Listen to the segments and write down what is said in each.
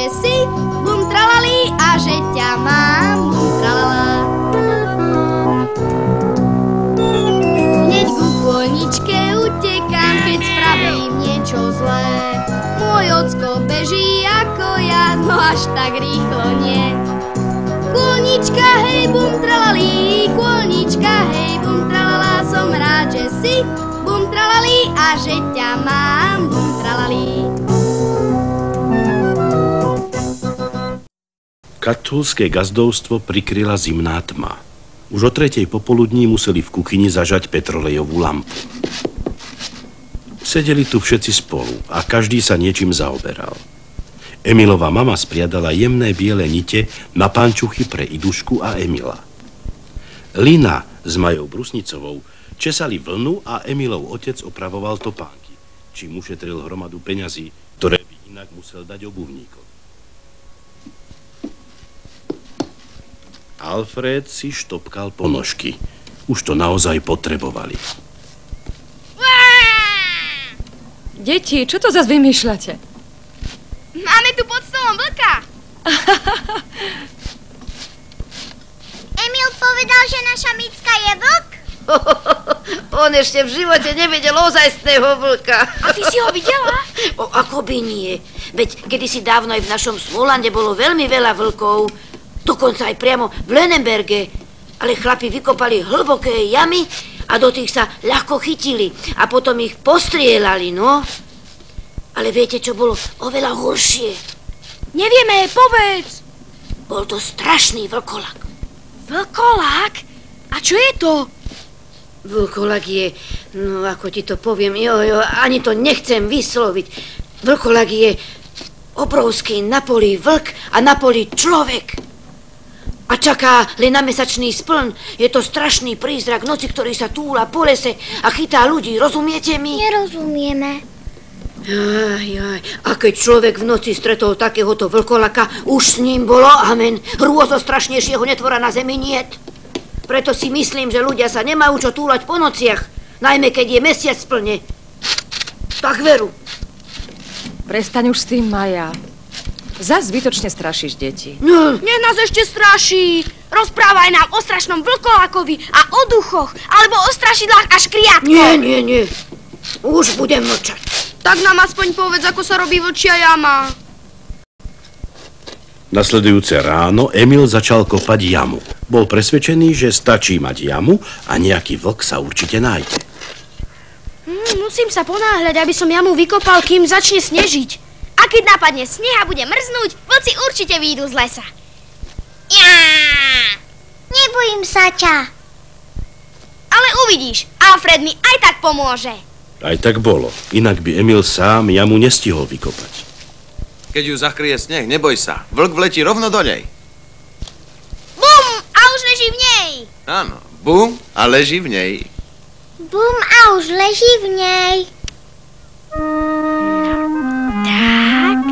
že si bum tralali a že ťa mám bum tralala. Hneď ku kôničke utekám, keď spravím niečo zlé. Môj ocko beží ako ja, no až tak rýchlo nie. Kônička, hej, bum tralali, kônička, hej, bum tralala, som rád, že si bum tralali a že ťa mám bum tralali. Katulské gazdovstvo prikryla zimná tma. Už o 3:00 popoludní museli v kuchyni zažať petrolejovú lampu. Sedeli tu všetci spolu a každý sa niečím zaoberal. Emilová mama spriadala jemné biele nite na pančuchy pre Idušku a Emila. Lina s Majou Brusnicovou česali vlnu a Emilov otec opravoval topánky, čím ušetril hromadu peňazí, ktoré by inak musel dať obuvníkovi. Alfred si štopkal ponožky. Už to naozaj potrebovali. Deti, čo to zase vymýšľate? Máme tu pod stolom vlka. Emil povedal, že naša Micka je vlk? On ešte v živote nevidel ozajstného vlka. A ty si ho videla? Ako by nie. Veď kedysi dávno aj v našom Smolande bolo veľmi veľa vlkov. Dokonca aj priamo v Lenenberge. Ale chlapi vykopali hlboké jamy a do tých sa ľahko chytili. A potom ich postrieľali, no. Ale viete, čo bolo oveľa horšie? Nevieme, povedz. Bol to strašný vlkolak. Vlkolák? A čo je to? Vlkolak je, no ako ti to poviem, ani to nechcem vysloviť. Vlkolak je obrovský na poli vlk a na poli človek. A čaká len na mesačný spln. Je to strašný prízrak noci, ktorý sa túla po lese a chytá ľudí. Rozumiete mi? Nerozumieme. Jaj. A keď človek v noci stretol takéhoto vlkolaka, už s ním bolo amen. Hrôzo strašnejšieho netvora na zemi niet. Preto si myslím, že ľudia sa nemajú čo túlať po nociach, najmä keď je mesiac splne. Tak veru. Prestaň už s tým, Maja. Zas zbytočne strašíš deti. No. Nech nás ešte straší. Rozprávaj nám o strašnom vlkolákovi a o duchoch, alebo o strašidlách a škriatkoch. Nie. Už budem mlčať. Tak nám aspoň povedz, ako sa robí vlčia jama. Nasledujúce ráno Emil začal kopať jamu. Bol presvedčený, že stačí mať jamu a nejaký vlk sa určite nájde. Musím sa ponáhľať, aby som jamu vykopal, kým začne snežiť. A keď napadne sneh a bude mrznúť, vlci určite výjdu z lesa. Ja! Nebojím sa ťa. Ale uvidíš, Alfred mi aj tak pomôže. Aj tak bolo, inak by Emil sám jamu nestihol vykopať. Keď ju zakryje sneh, neboj sa. Vlk vletí rovno do nej. Bum! A už leží v nej. Áno, bum a leží v nej. Bum a už leží v nej. Tak.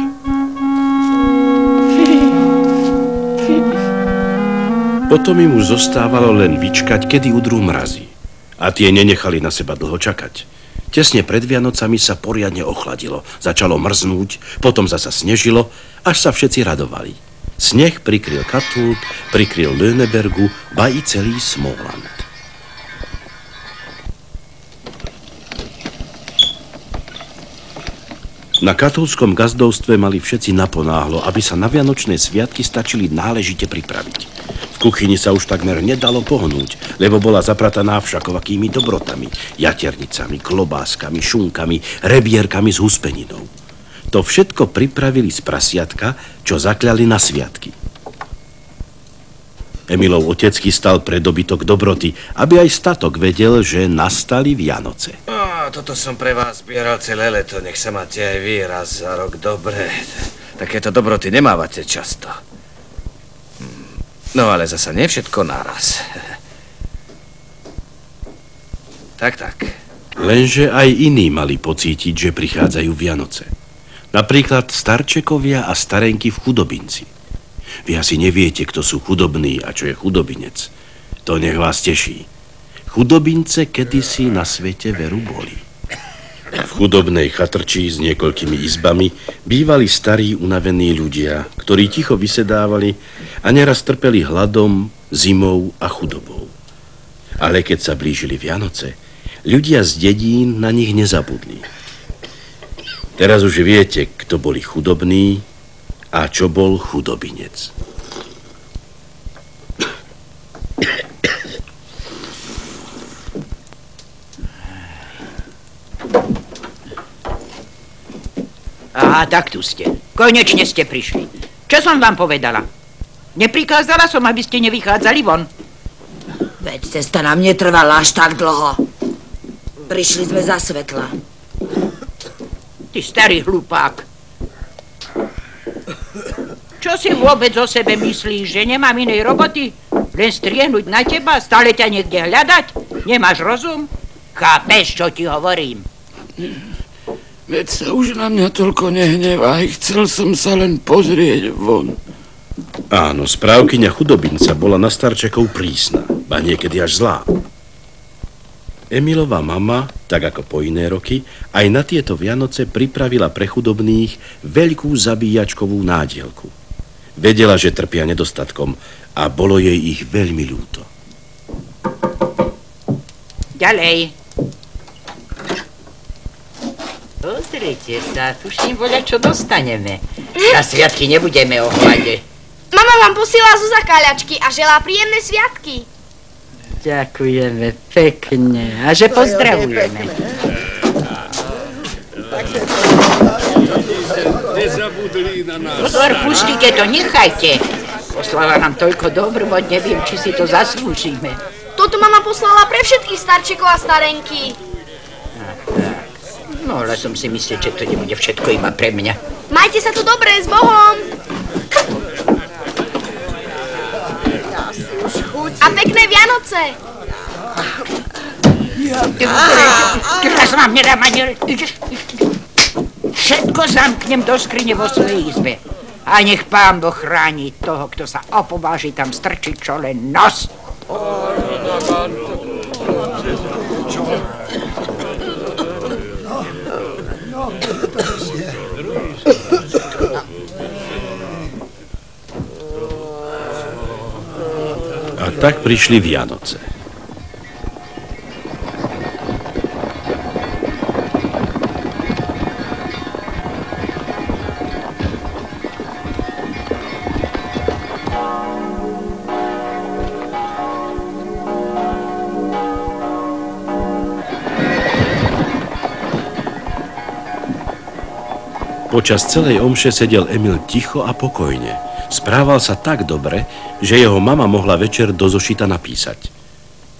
Potom im už zostávalo len vyčkať, kedy udrú mrazy. A tie nenechali na seba dlho čakať. Tesne pred Vianocami sa poriadne ochladilo. Začalo mrznúť, potom zasa snežilo, až sa všetci radovali. Sneh prikryl Katult, prikryl Lönebergu, ba i celý Smoland. Na katolskom gazdovstve mali všetci naponáhlo, aby sa na vianočné sviatky stačili náležite pripraviť. V kuchyni sa už takmer nedalo pohnúť, lebo bola zaprataná všakovakými dobrotami, jaternicami, klobáskami, šunkami, rebierkami s huspeninou. To všetko pripravili z prasiatka, čo zakľali na sviatky. Emilov otecký stal pre dobytok dobroty, aby aj statok vedel, že nastali Vianoce. Toto som pre vás zbieral celé leto, nech sa máte aj vy raz za rok dobre. Takéto dobroty nemávate často. No ale zasa nie všetko naraz. Tak. Lenže aj iní mali pocítiť, že prichádzajú Vianoce. Napríklad starčekovia a starenky v Chudobinci. Vy asi neviete, kto sú chudobní a čo je chudobinec. To nech vás teší. Chudobince kedysi na svete veru boli. V chudobnej chatrči s niekoľkými izbami bývali starí unavení ľudia, ktorí ticho vysedávali a neraz trpeli hladom, zimou a chudobou. Ale keď sa blížili Vianoce, ľudia z dedín na nich nezabudli. Teraz už viete, kto boli chudobní a čo bol chudobinec. Aha, tak tu ste. Konečne ste prišli. Čo som vám povedala? Neprikázala som, aby ste nevychádzali von. Veď cesta nám netrvala až tak dlho. Prišli sme za svetla. Ty starý hlupák. Čo si vôbec o sebe myslíš, že nemám inej roboty? Len striehnúť na teba, stále ťa niekde hľadať? Nemáš rozum? Chápeš, čo ti hovorím? Veď sa už na mňa toľko nehnevaj, chcel som sa len pozrieť von. Áno, správkyňa chudobinca bola na starčekov prísna, ba niekedy až zlá. Emilová mama, tak ako po iné roky, aj na tieto Vianoce pripravila pre chudobných veľkú zabíjačkovú nádielku. Vedela, že trpia nedostatkom a bolo jej ich veľmi ľúto. Ďalej. Pozrite sa, tuším, voľa čo dostaneme. Na sviatky nebudeme o hlade. Mama vám posiela zo zakáľačky a želá príjemné sviatky. Ďakujeme pekne a že pozdravujeme. Pozor, pustite to, nechajte. Poslala nám toľko dobrot, neviem, či si to zaslúžime. Toto mama poslala pre všetkých starčekov a starenky. No, ale som si myslel, že to nebude všetko iba pre mňa. Majte sa tu dobre, s Bohom. A pekné Vianoce. Teraz vám nedám ani... Všetko zamknem do skrine vo svojej izbe. A nech Pán Boh chráni toho, kto sa opováži tam strčiť čo len nos. A tak prišli Vianoce. Počas celej omše sedel Emil ticho a pokojne. Správal sa tak dobre, že jeho mama mohla večer do zošita napísať: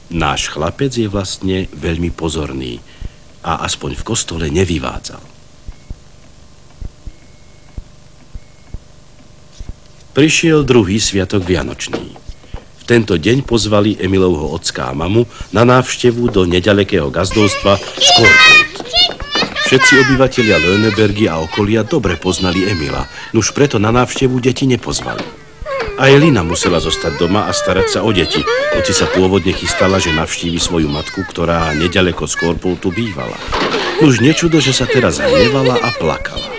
náš chlapec je vlastne veľmi pozorný a aspoň v kostole nevyvádzal. Prišiel druhý sviatok vianočný. V tento deň pozvali Emilovho ocka a mamu na návštevu do neďalekého gazdovstva Škorput. Všetci obyvatelia Lönebergy a okolia dobre poznali Emila, nuž preto na návštevu deti nepozvali. Aj Lina musela zostať doma a starať sa o deti, hoci sa pôvodne chystala, že navštívi svoju matku, ktorá neďaleko z Korpultu bývala. Už nečudo, že sa teraz hnevala a plakala.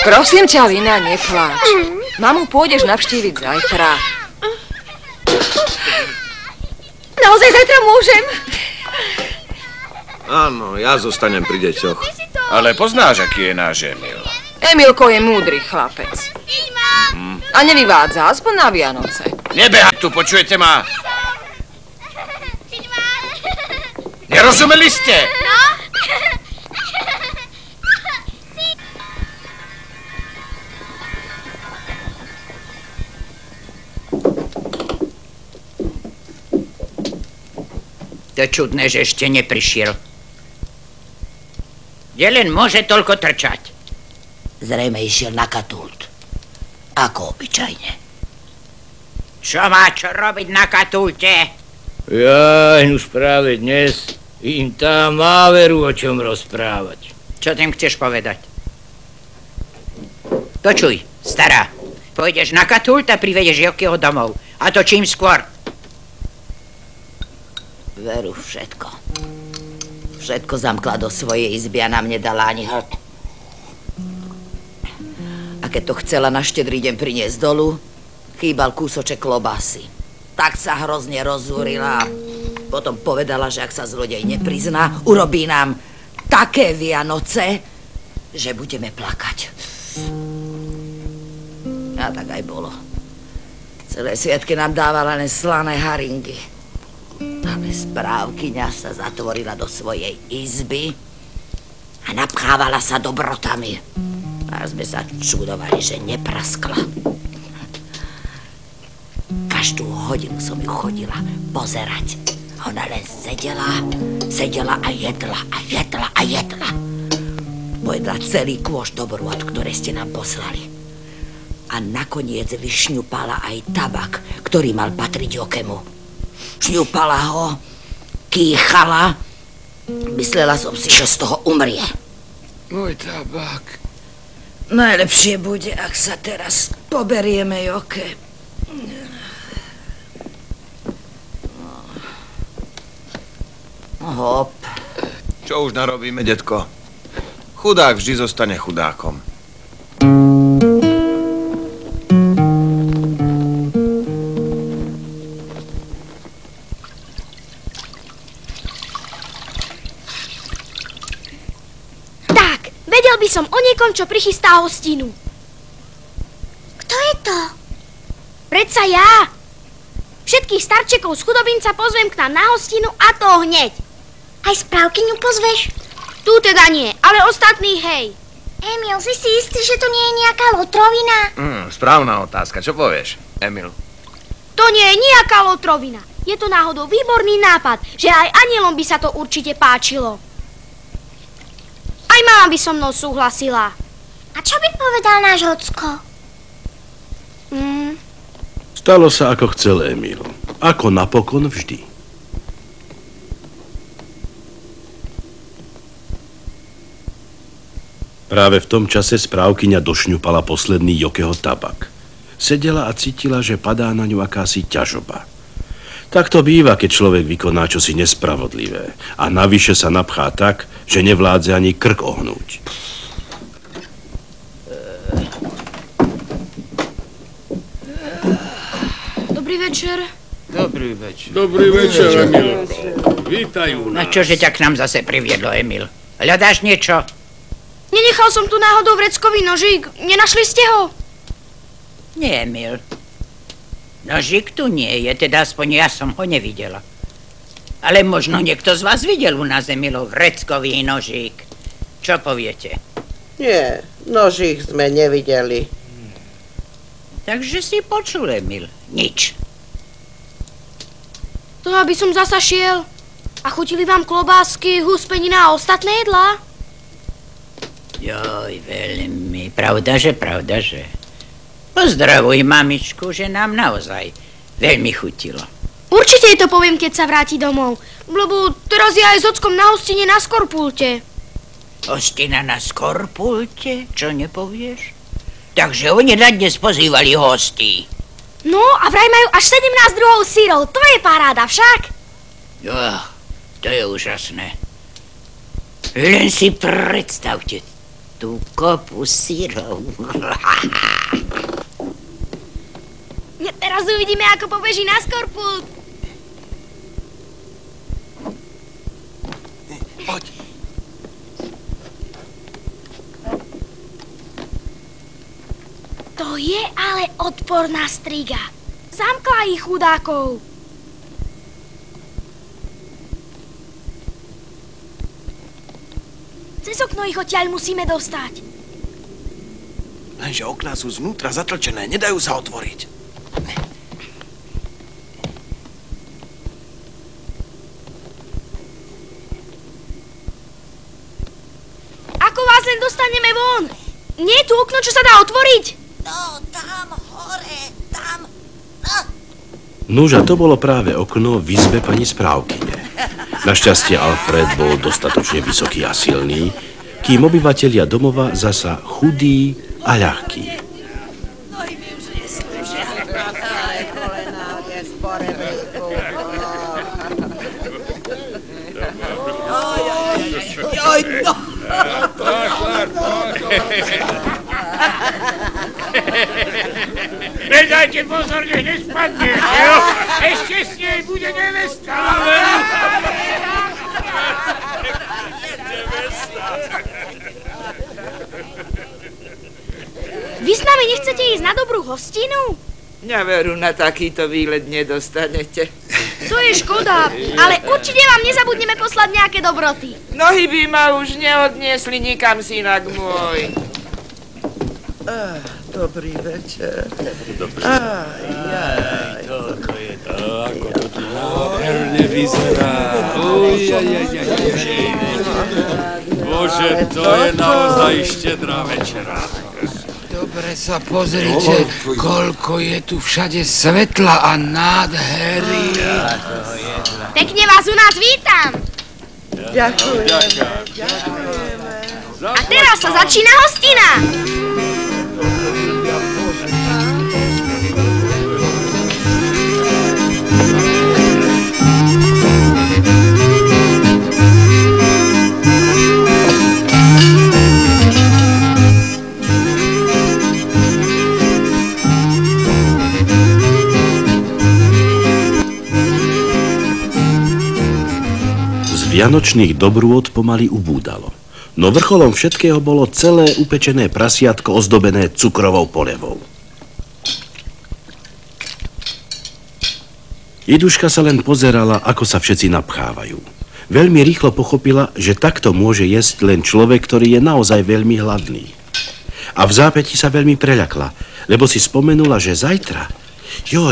Prosím ťa, Lina, nepláč. Mamu pôjdeš navštíviť zajtra. Naozaj zajtra môžem? Áno, ja zostanem pri deťoch. Ale poznáš, aký je náš Emil. Emilko je múdry chlapec. A nevyvádza, aspoň na Vianoce. Nebehaj tu, počujete ma? Nerozumeli ste? No? To je čudné, že ešte neprišiel. Kde len môže toľko trčať? Zrejme išiel na katult. Ako obyčajne. Čo má čo robiť na katulte? Jaj, už práve dnes im tam má veru o čom rozprávať. Čo tým chceš povedať? Počuj, stará, pôjdeš na katult a privedeš Jokyho domov. A to čím skôr. Veru, všetko. Všetko zamkla do svojej izby a nám nedala ani hlk. A keď to chcela na štedrý deň priniesť dolu, chýbal kúsoček klobásy. Tak sa hrozne rozúrila. Potom povedala, že ak sa zlodej neprizná, urobí nám také Vianoce, že budeme plakať. A tak aj bolo. Celé sviatky nám dávala len slané haringy. Ale správkyňa sa zatvorila do svojej izby a napchávala sa dobrotami. A sme sa čudovali, že nepraskla. Každú hodinu som ju chodila pozerať. Ona len sedela a jedla a jedla a jedla. Pojedla celý kôš dobrôt, ktoré ste nám poslali. A nakoniec vyšňupala aj tabak, ktorý mal patriť Jokemu. Šňupala ho, kýchala. Myslela som si, že z toho umrie. Môj tabak. Najlepšie bude, ak sa teraz poberieme, Joke. Hop. Čo už narobíme, detko? Chudák vždy zostane chudákom. By som o niekom, čo prichystá hostinu. Kto je to? Predsa ja. Všetkých starčekov z Chudobinca pozvem k nám na hostinu a to hneď. Aj správkyňu pozveš? Tu teda nie, ale ostatní hej. Emil, si istý, že to nie je nejaká lotrovina? Správna otázka, čo povieš, Emil? To nie je nejaká lotrovina. Je to náhodou výborný nápad, že aj anielom by sa to určite páčilo. Aj mama by so mnou súhlasila. A čo by povedal náš ocko? Stalo sa, ako chcel Emil. Ako napokon vždy. Práve v tom čase správkyňa došňupala posledný Jokeho tabak. Sedela a cítila, že padá na ňu akási ťažoba. Tak to býva, keď človek vykoná čosi nespravodlivé a navyše sa napchá tak, že nevládze ani krk ohnúť. Dobrý večer. Dobrý večer. Dobrý večer, Emil. Vítajú nás. A čože ťa k nám zase priviedlo, Emil? Hľadáš niečo? Nenechal som tu náhodou vreckový nožík. Nenašli ste ho? Nie, Emil. Nožík tu nie je, teda aspoň ja som ho nevidela. Ale možno niekto z vás videl u nás, Emilov, vreckový nožík. Čo poviete? Nie, nožík sme nevideli. Takže si počul, Emil. Nič. To aby som zasa šiel. A chutili vám klobásky, huspenina a ostatné jedlá? Joj, veľmi. Pravdaže. Pozdravuj mamičku, že nám naozaj veľmi chutilo. Určite jej to poviem, keď sa vráti domov. Lebo teraz je aj s ockom na hostine na Skorpulte. Hostina na Skorpulte? Čo nepovieš? Takže oni na dnes pozývali hostí. No a vraj majú až 17 druhov syrov. To je paráda však. To je úžasné. Len si predstavte tú kopu syrov. Teraz uvidíme, ako pobeží na Skorpult. Poď. To je ale odporná striga. Zamkla ich chudákov. Cez okno ich odtiaľ musíme dostať. Lenže okná sú znútra zatlčené, nedajú sa otvoriť. Ako vás len dostaneme von? Nie je tu okno, čo sa dá otvoriť? No, tam, hore, tam. Nuž, a to bolo práve okno v izbe pani správkyne. Našťastie Alfred bol dostatočne vysoký a silný, kým obyvatelia domova zasa chudí a ľahkí. Nedajte pozor, nech nespadne. Ešte s nej bude nevesta. Vy s nami nechcete ísť na dobrú hostinu? Mňa veru na takýto výlet nedostanete. To je škoda, ale určite vám nezabudneme poslať nejaké dobroty. Nohy by ma už neodniesli nikam, synak môj. Dobrý večer. Dobrý. Toľko je to, ako to tu nádherne vyzerá. Bože, to je naozaj štedrá večera. Dobre sa pozrite, koľko je tu všade svetla a nádhery. Pekne vás u nás vítam. Ďakujeme. A teraz sa začína hostina. Vianočných dobrôt pomaly ubúdalo, no vrcholom všetkého bolo celé upečené prasiatko ozdobené cukrovou polevou. Iduška sa len pozerala, ako sa všetci napchávajú. Veľmi rýchlo pochopila, že takto môže jesť len človek, ktorý je naozaj veľmi hladný. A v zápäti sa veľmi preľakla, lebo si spomenula, že zajtra,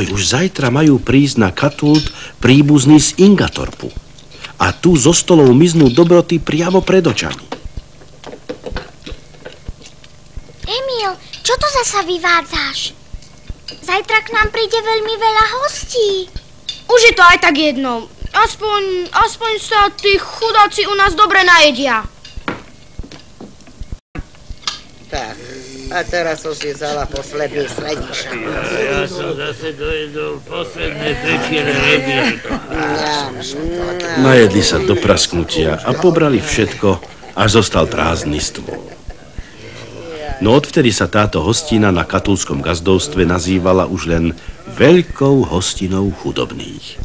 už zajtra majú prísť na Katult príbuzní z Ingatorpu. A tu zo stolov miznú dobroty priamo pred očami. Emil, čo to zasa vyvádzaš? Zajtra k nám príde veľmi veľa hostí. Už je to aj tak jedno. Aspoň sa tí chudáci u nás dobre najedia. Tak, a teraz som si vzala posledný središak. Ja som zase dojedol posledné trečiere rebierko. Najedli sa do prasknutia a pobrali všetko, až zostal prázdny stôl. No odvtedy sa táto hostina na katolskom gazdovstve nazývala už len Veľkou hostinou chudobných.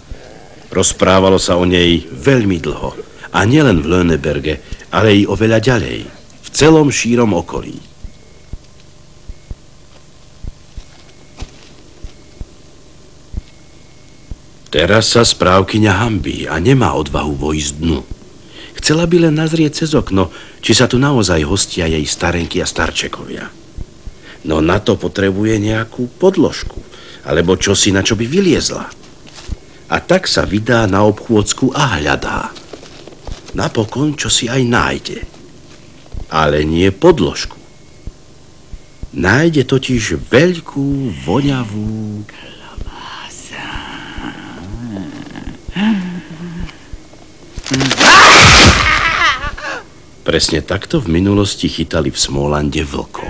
Rozprávalo sa o nej veľmi dlho. A nielen v Löneberge, ale i oveľa ďalej. V celom šírom okolí. Teraz sa správkyňa hanbí a nemá odvahu vojsť dnu. Chcela by len nazrieť cez okno, či sa tu naozaj hostia jej starenky a starčekovia. No na to potrebuje nejakú podložku, alebo čosi, na čo by vyliezla. A tak sa vydá na obchôdzku a hľadá. Napokon čosi aj nájde. Ale nie podložku. Nájde totiž veľkú, voňavú... Presne takto v minulosti chytali v Smolande vlkov.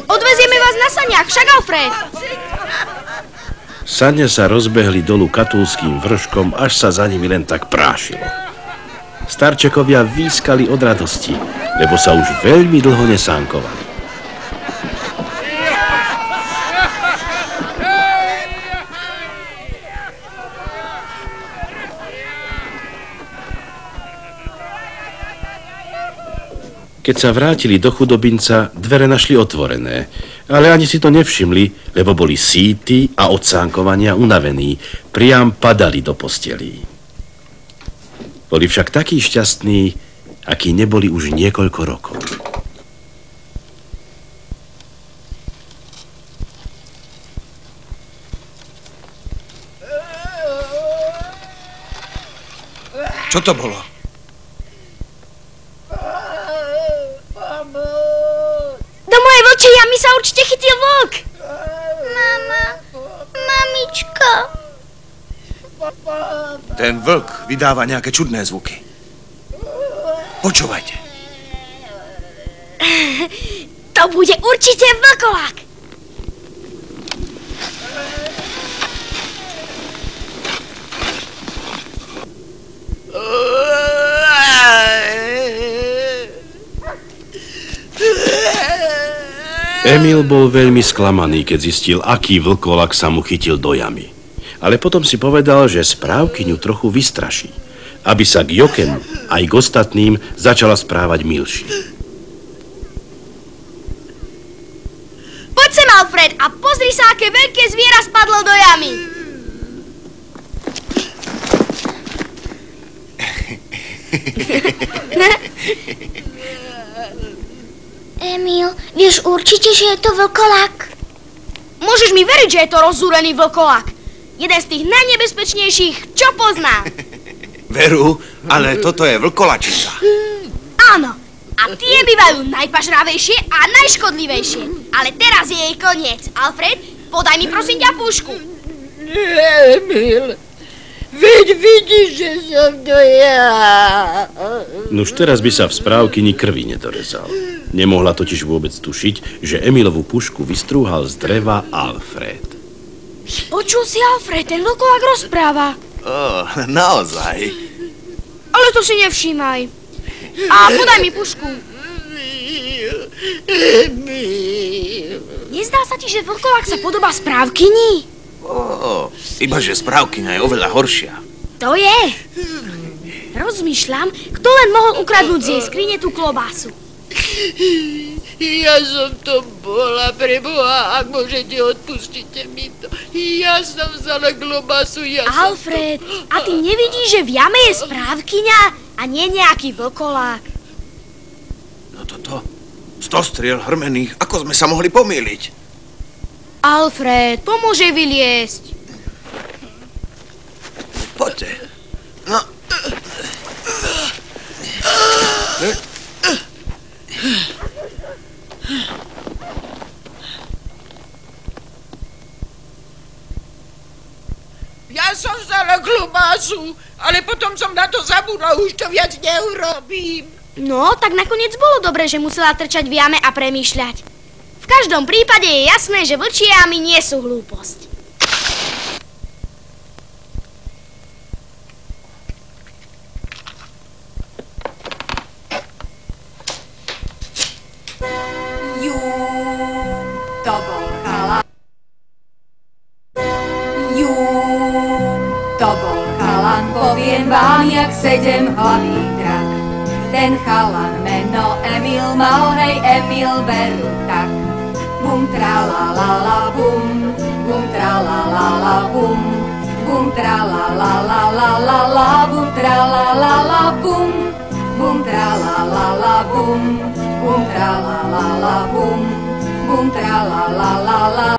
Odvezieme vás na saniach, však Alfred. Sane sa rozbehli dolu katulským vrškom, až sa za nimi len tak prášilo. Starčekovia výskali od radosti, lebo sa už veľmi dlho nesánkovali. Keď sa vrátili do chudobinca, dvere našli otvorené, ale ani si to nevšimli, lebo boli síti a od sánkovania unavení, priam padali do postelí. Boli však takí šťastní, akí neboli už niekoľko rokov. Čo to bolo? Do mojej vlčej jamy sa určite chytil vlk. Mama, mamičko. Ten vlk vydáva nejaké čudné zvuky. Počúvajte. To bude určite vlkolák. Emil bol veľmi sklamaný, keď zistil, aký vlkolak sa mu chytil do jamy. Ale potom si povedal, že správkyňu trochu vystraší, aby sa k Jokemu aj k ostatným začala správať milšie. Poď sem, Alfred, a pozri sa, aké veľké zviera spadlo do jamy. Emil, vieš určite, že je to vlkolák? Môžeš mi veriť, že je to rozzúrený vlkolák. Jeden z tých najnebezpečnejších, čo poznám. Veru, ale toto je vlkolačica. Áno, a tie bývajú najpažravejšie a najškodlivejšie. Ale teraz je jej koniec. Alfred, podaj mi prosím ťa pušku. Emil, veď vidíš, že som to ja. Nuž teraz by sa v správkyni krvi nedorezal. Nemohla totiž vôbec tušiť, že Emilovu pušku vystrúhal z dreva Alfred. Počul si, Alfred, ten vlkolák rozpráva. Naozaj? Ale to si nevšímaj. A podaj mi pušku. Nezdá sa ti, že vlkolák sa podobá správkyni? Ibaže správkyňa je oveľa horšia. To je. Rozmýšľam, kto len mohol ukradnúť z jej skrine tú klobásu. Ja som to bola, preboha, ak môžete, odpustite mi to. Ja som vzala klobásu, Alfred, a ty nevidíš, že v jame je správkyňa a nie nejaký vlkolák? No toto, 100 striel hrmených, ako sme sa mohli pomýliť? Alfred, pomôže vyliesť. Poďte. No. Ja som vzala klobásu, ale potom som na to zabudla, už to viac neurobím. No, tak nakoniec bolo dobre, že musela trčať v jame a premýšľať. V každom prípade je jasné, že vlčie jamy nie sú hlúposť. Poviem vám, jak 7 hlavý drak. Ten chalan meno Emil mal, hej, Emil veru tak. Bum tra la la la bum, bum tra la la la bum, bum tra la la la la la la, bum tra la la la bum, bum tra la la la bum, bum tra la la la bum, bum tra la la la la.